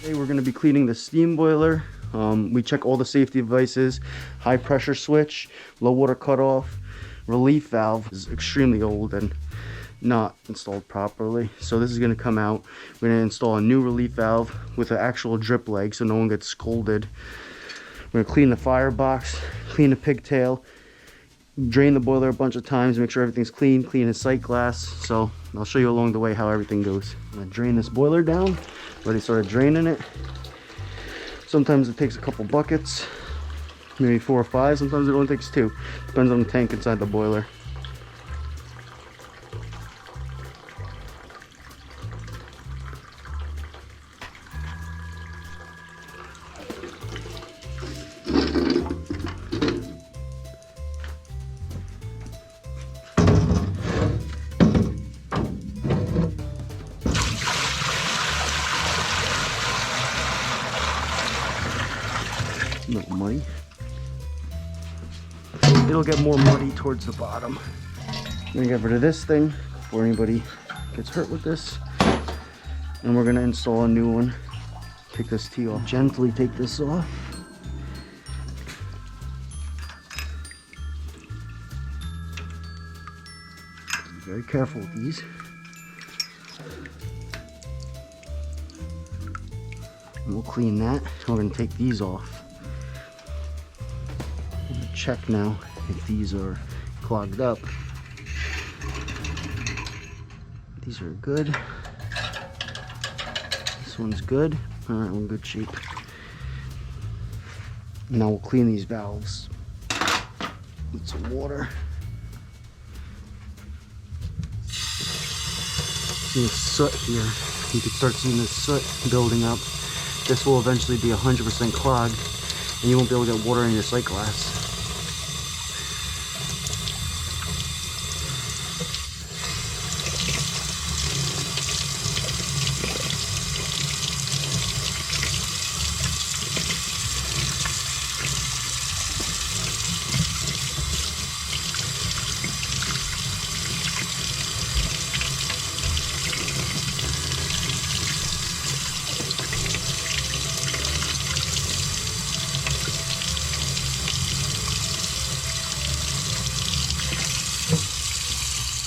Today we're going to be cleaning the steam boiler. We check all the safety devices, high pressure switch, low water cutoff, relief valve is extremely old and not installed properly. So this is going to come out. We're going to install a new relief valve with an actual drip leg so no one gets scolded. We're going to clean the firebox, clean the pigtail, drain the boiler a bunch of times, make sure everything's clean, clean the sight glass. So I'll show you along the way how everything goes. I'm going to drain this boiler down. Already started draining it. Sometimes it takes a couple buckets, maybe 4 or 5. Sometimes it only takes 2. Depends on the tank inside the boiler. No muddy. It'll get more muddy towards the bottom. I'm gonna get rid of this thing before anybody gets hurt with this. And we're gonna install a new one. Take this tee off. Gently take this off. Be very careful with these. And we'll clean that. We're gonna take these off. Check now if these are clogged up. These are good. This one's good. All right, we're in good shape. Now we'll clean these valves with some water. See the soot here. You can start seeing the soot building up. This will eventually be 100% clogged, and you won't be able to get water in your sight glass.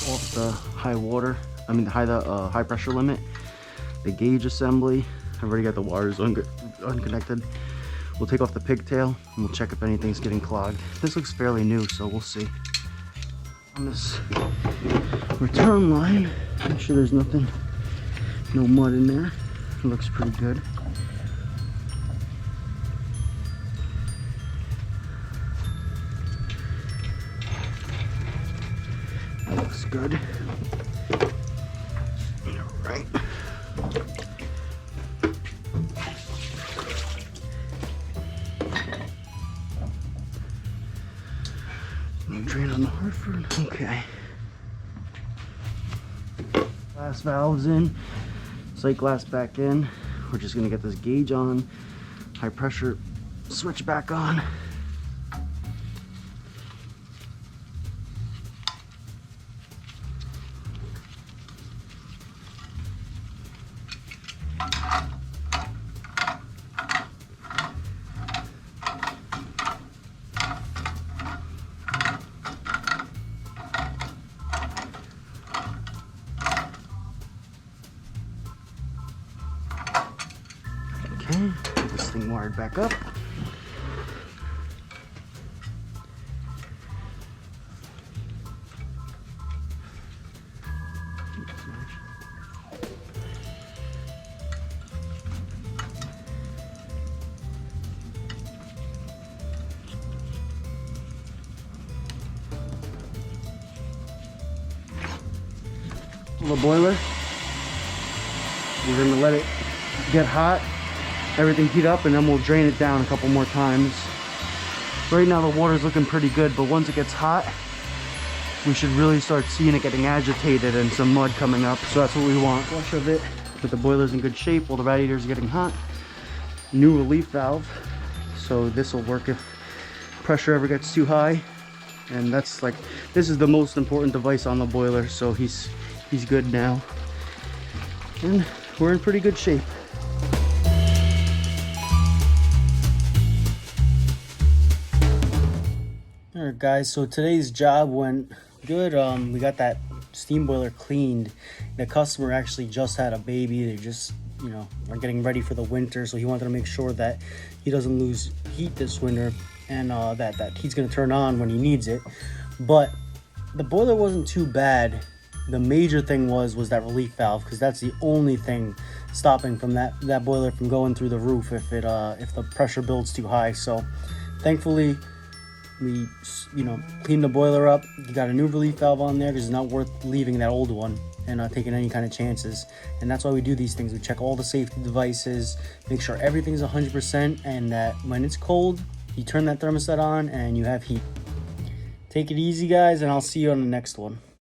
Off the high pressure limit, the gauge assembly. I've already got the wires unconnected. We'll take off the pigtail and we'll check if anything's getting clogged. This looks fairly new, so we'll see. On this return line, make sure there's nothing, no mud in there. It looks pretty good. That looks good. All right. Drain on the Hartford. Okay. Glass valves in. Sight glass back in. We're just gonna get this gauge on. High pressure switch back on. Okay, get this thing wired back up. The boiler, we're gonna let it get hot, everything heat up, and then we'll drain it down a couple more times. Right now the water's looking pretty good, but once it gets hot, we should really start seeing it getting agitated and some mud coming up. So that's what we want. Flush of it, but the boiler's in good shape while the radiator's getting hot. New relief valve, so this will work if pressure ever gets too high. And that's like, this is the most important device on the boiler, so he's good now. And we're in pretty good shape. Alright guys, so today's job went good. We got that steam boiler cleaned. The customer actually just had a baby. They just, are getting ready for the winter, so he wanted to make sure that he doesn't lose heat this winter, and that heat's gonna turn on when he needs it. But the boiler wasn't too bad. The major thing was that relief valve, because that's the only thing stopping from that boiler from going through the roof if the pressure builds too high. So thankfully we cleaned the boiler up. You got a new relief valve on there because it's not worth leaving that old one and taking any kind of chances. And that's why we do these things. We check all the safety devices, make sure everything's 100%, and that when it's cold you turn that thermostat on and you have heat. Take it easy guys, and I'll see you on the next one.